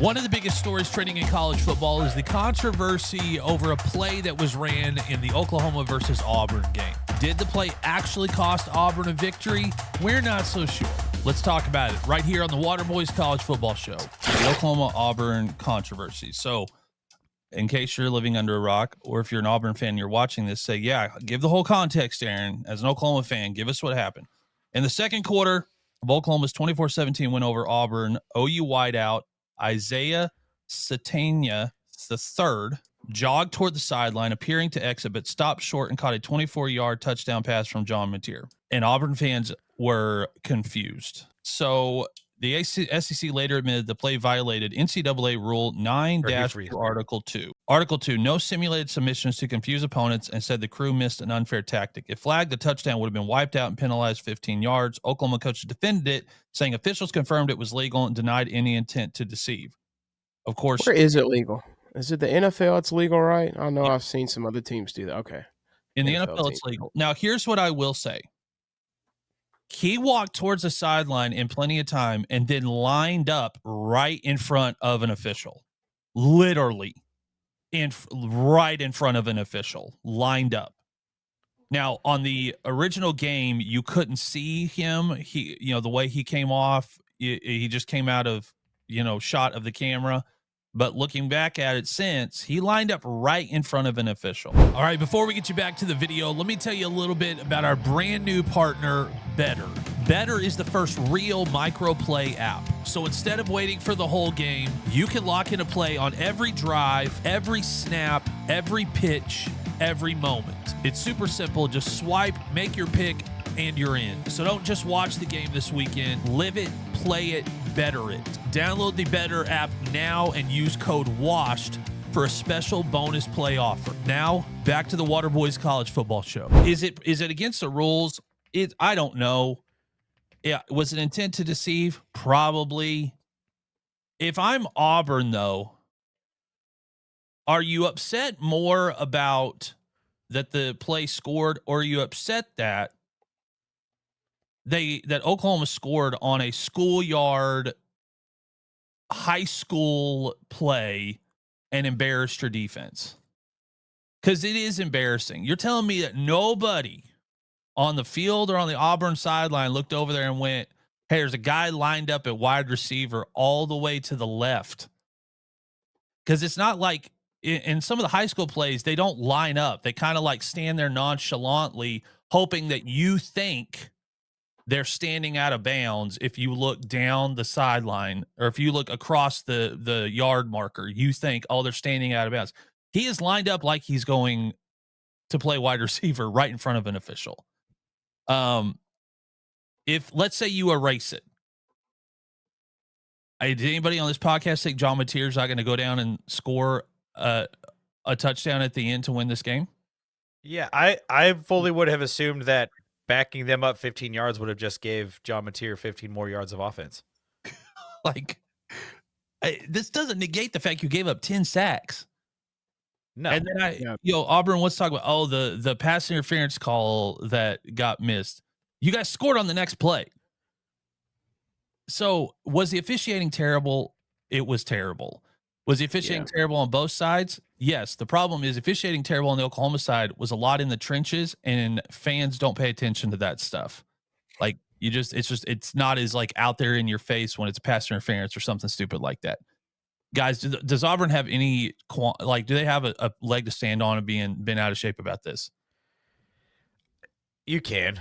One of the biggest stories trending in college football is the controversy over a play that was ran in the Oklahoma versus Auburn game. Did the play actually cost Auburn a victory? We're not so sure. Let's talk about it right here on the Waterboys College Football Show. The Oklahoma-Auburn controversy. So, in case you're living under a rock, or if you're an Auburn fan, you're watching this, say, yeah, give the whole context, Aaron. As an Oklahoma fan, give us what happened. In the second quarter of Oklahoma's 24-17 win over Auburn, OU wideout Isaiah Satania III jogged toward the sideline, appearing to exit, but stopped short and caught a 24-yard touchdown pass from John Betr. And Auburn fans were confused. So the SEC later admitted the play violated NCAA Rule 9-2, Article 2. Article 2, no simulated submissions to confuse opponents, and said the crew missed an unfair tactic. If flagged, the touchdown would have been wiped out and penalized 15 yards. Oklahoma coaches defended it, saying officials confirmed it was legal and denied any intent to deceive. Of course. Where is it legal? Is it the NFL? It's legal, right? I know I've seen some other teams do that. Okay. In the NFL, it's legal. Now, here's what I will say. He walked towards the sideline in plenty of time and then lined up right in front of an official. Literally right in front of an official, lined up. Now, on the original game, you couldn't see him. The way he came off, he just came out of, shot of the camera. But looking back at it since, he lined up right in front of an official. All right, before we get you back to the video, let me tell you a little bit about our brand new partner, Betr. Betr is the first real microplay app. So instead of waiting for the whole game, you can lock in a play on every drive, every snap, every pitch, every moment. It's super simple. Just swipe, make your pick, and you're in. So don't just watch the game this weekend. Live it, play it, better it. Download the Betr app now and use code WASHED for a special bonus play offer. Now, back to the Waterboys College Football Show. Is it against the rules? I don't know. Yeah, was it intent to deceive? Probably. If I'm Auburn, though, are you upset more about that the play scored, or are you upset that that Oklahoma scored on a schoolyard high school play and embarrassed your defense? Because it is embarrassing. You're telling me that nobody on the field or on the Auburn sideline looked over there and went, hey, there's a guy lined up at wide receiver all the way to the left. Because it's not like in some of the high school plays, they don't line up. They kind of like stand there nonchalantly, hoping that you think they're standing out of bounds. If you look down the sideline, or if you look across the yard marker, you think, oh, they're standing out of bounds. He is lined up like he's going to play wide receiver right in front of an official. If let's say you erase it, did anybody on this podcast think John Betr is not going to go down and score a touchdown at the end to win this game? Yeah, I fully would have assumed that backing them up 15 yards would have just gave John Betr 15 more yards of offense. This doesn't negate the fact you gave up 10 sacks. No. And then Auburn, let's talk about, the pass interference call that got missed. You guys scored on the next play. So was the officiating terrible? It was terrible. Was the officiating terrible on both sides? Yes. The problem is officiating terrible on the Oklahoma side was a lot in the trenches, and fans don't pay attention to that stuff. Like it's not as like out there in your face when it's pass interference or something stupid like that. Guys, does Auburn have any do they have a leg to stand on and been out of shape about this? You can.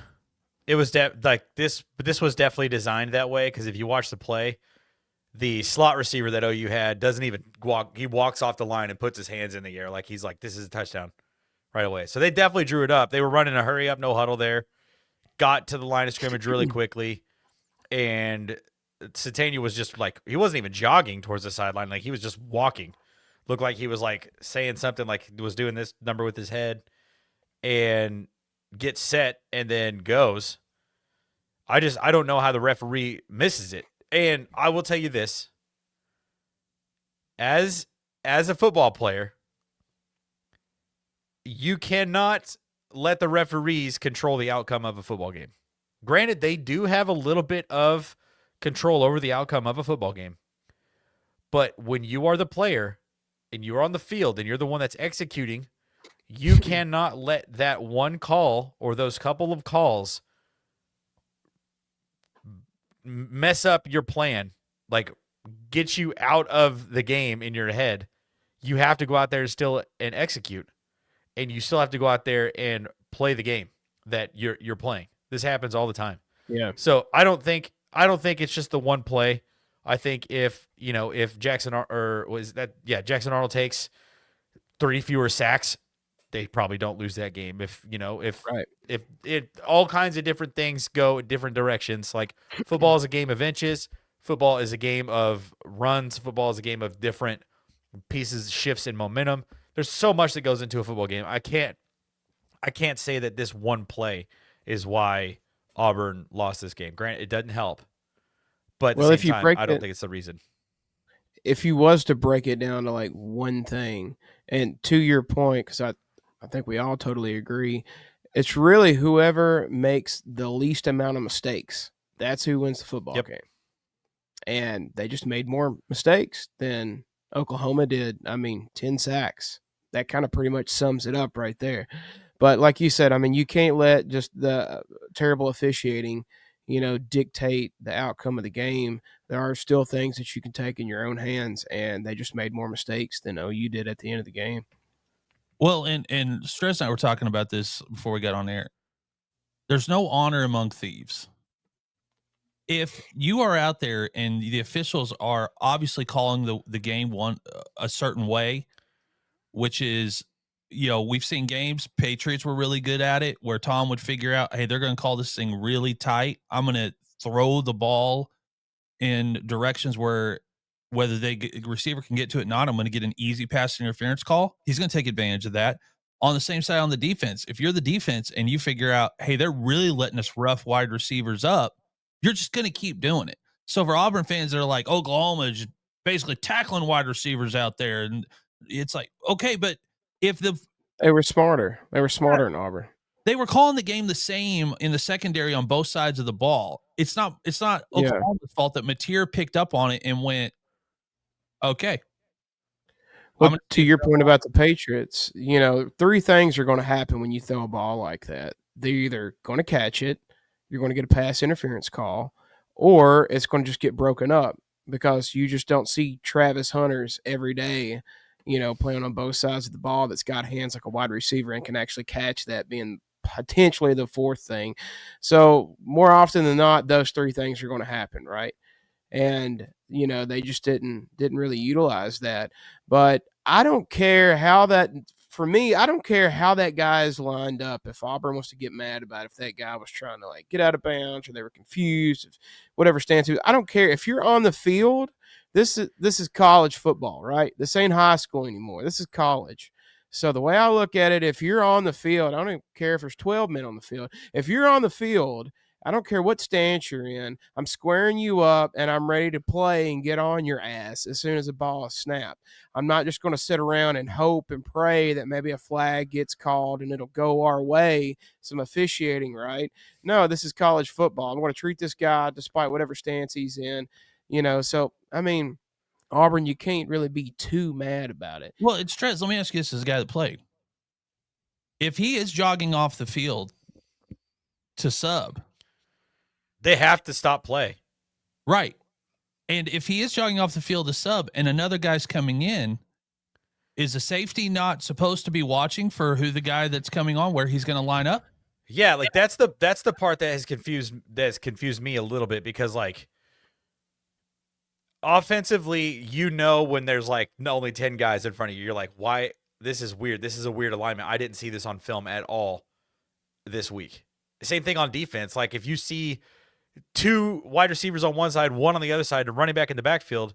It was this was definitely designed that way, because if you watch the play, the slot receiver that OU had doesn't even walk. He walks off the line and puts his hands in the air like he's like, this is a touchdown right away. So they definitely drew it up. They were running a hurry up, no huddle there. Got to the line of scrimmage really quickly. And Satania was just like, he wasn't even jogging towards the sideline. Like, he was just walking. Looked like he was like saying something, like he was doing this number with his head, and gets set and then goes. I don't know how the referee misses it. And I will tell you this, as a football player, you cannot let the referees control the outcome of a football game. Granted, they do have a little bit of control over the outcome of a football game, But when you are the player and you're on the field and you're the one that's executing, you cannot let that one call or those couple of calls mess up your plan, like get you out of the game in your head. You have to go out there still and execute, and you still have to go out there and play the game that you're playing. This happens all the time. Yeah. So I don't think it's just the one play. I think if Jackson Jackson Arnold takes 3 fewer sacks, they probably don't lose that game. If Right. if it all kinds of different things go different directions. Like football is a game of inches. Football is a game of runs. Football is a game of different pieces, shifts in momentum. There's so much that goes into a football game. I can't say that this one play is why Auburn lost this game. Granted, it doesn't help, but at the Well, if same you time, break I don't it, think it's the reason. if you was to break it down to like one thing, and to your point, because I think we all totally agree, it's really whoever makes the least amount of mistakes. That's who wins the football Yep. game. And they just made more mistakes than Oklahoma did. I mean, 10 sacks. That kind of pretty much sums it up right there. But like you said, I mean, you can't let just the terrible officiating, dictate the outcome of the game. There are still things that you can take in your own hands, and they just made more mistakes than OU did at the end of the game. Well, and Stress and I were talking about this before we got on air. There's no honor among thieves. If you are out there and the officials are obviously calling the game a certain way, which is, we've seen games, Patriots were really good at it, where Tom would figure out, hey, they're going to call this thing really tight. I'm going to throw the ball in directions where whether receiver can get to it or not, I'm going to get an easy pass interference call. He's going to take advantage of that. On the same side, on the defense, if you're the defense and you figure out, hey, they're really letting us rough wide receivers up, you're just going to keep doing it. So for Auburn fans that are like, Oklahoma is just basically tackling wide receivers out there, and it's like, okay, but if They were smarter. They were smarter in Auburn. they were calling the game the same in the secondary on both sides of the ball, it's not Yeah. Oklahoma's fault that Mateer picked up on it and went, okay. Well, to your point about the Patriots, 3 things are going to happen when you throw a ball like that. They're either going to catch it, you're going to get a pass interference call, or it's going to just get broken up because you just don't see Travis Hunters every day, playing on both sides of the ball that's got hands like a wide receiver and can actually catch that, being potentially the 4th thing. So more often than not, those 3 things are going to happen, right? And they just didn't really utilize that. But I don't care how that, for me, I don't care how that guy is lined up. If Auburn wants to get mad about if that guy was trying to like get out of bounds or they were confused, if whatever stance he was, I don't care. If you're on the field, this is college football, right? This ain't high school anymore. This is college. So the way I look at it, if you're on the field, I don't even care if there's 12 men on the field. If you're on the field, I don't care what stance you're in. I'm squaring you up, and I'm ready to play and get on your ass as soon as the ball is snapped. I'm not just going to sit around and hope and pray that maybe a flag gets called and it'll go our way, some officiating, right? No, this is college football. I'm going to treat this guy despite whatever stance he's in. So, I mean, Auburn, you can't really be too mad about it. Well, it's Trez. Let me ask you this as a guy that played. If he is jogging off the field to sub, They have to stop play. right. And if he is jogging off the field to sub and another guy's coming in, is the safety not supposed to be watching for who the guy that's coming on, where he's going to line up? Yeah, like that's the part that has confused me a little bit, because like offensively, when there's like only 10 guys in front of you, you're like, why? This is weird. This is a weird alignment. I didn't see this on film at all this week. Same thing on defense. Like if you see 2 wide receivers on one side, 1 on the other side, and running back in the backfield,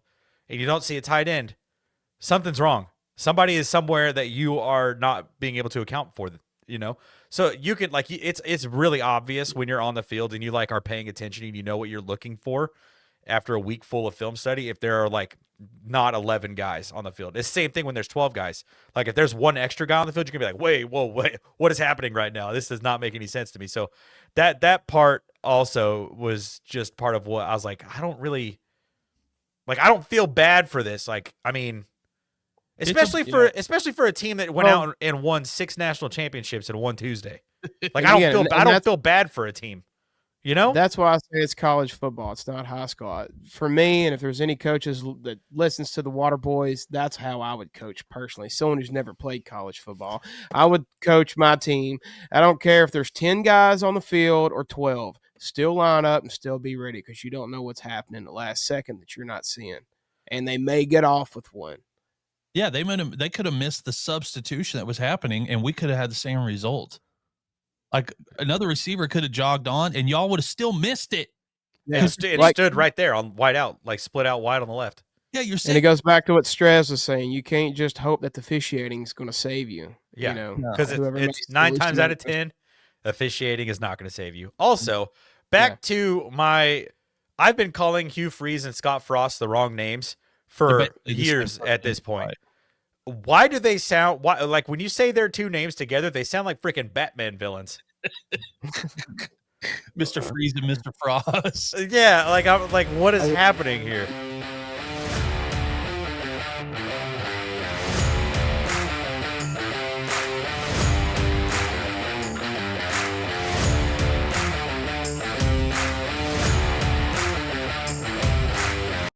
and you don't see a tight end, something's wrong. Somebody is somewhere that you are not being able to account for, So you can it's really obvious when you're on the field and you like are paying attention and you know what you're looking for after a week full of film study, if there are like not 11 guys on the field. It's the same thing when there's 12 guys. Like if there's 1 extra guy on the field, you can be like, wait, what is happening right now? This does not make any sense to me. So that part also was just part of what I was like, I don't really Like, I don't feel bad for this. Like, I mean, especially for a team that went out and won 6 national championships in one Tuesday. Like, I don't feel bad for a team. You know? That's why I say it's college football. It's not high school. For me, and if there's any coaches that listens to the Water Boys, that's how I would coach personally. Someone who's never played college football. I would coach my team. I don't care if there's 10 guys on the field or 12. Still line up and still be ready because you don't know what's happening the last second that you're not seeing. And they may get off with one. Yeah, they could have missed the substitution that was happening, and we could have had the same result. Like, another receiver could have jogged on, and y'all would have still missed it. Yeah, it stood right there on wide out, like split out wide on the left. Yeah, you're saying. And it goes back to what Strez was saying. You can't just hope that the officiating is going to save you. Yeah, because it's 9 times out of 10, officiating is not going to save you. Also, back to I've been calling Hugh Freeze and Scott Frost the wrong names for years at this point. Why do they sound like when you say their two names together, they sound like freaking Batman villains? Mr. Freeze and Mr. Frost. Yeah, like I'm like, what is happening here?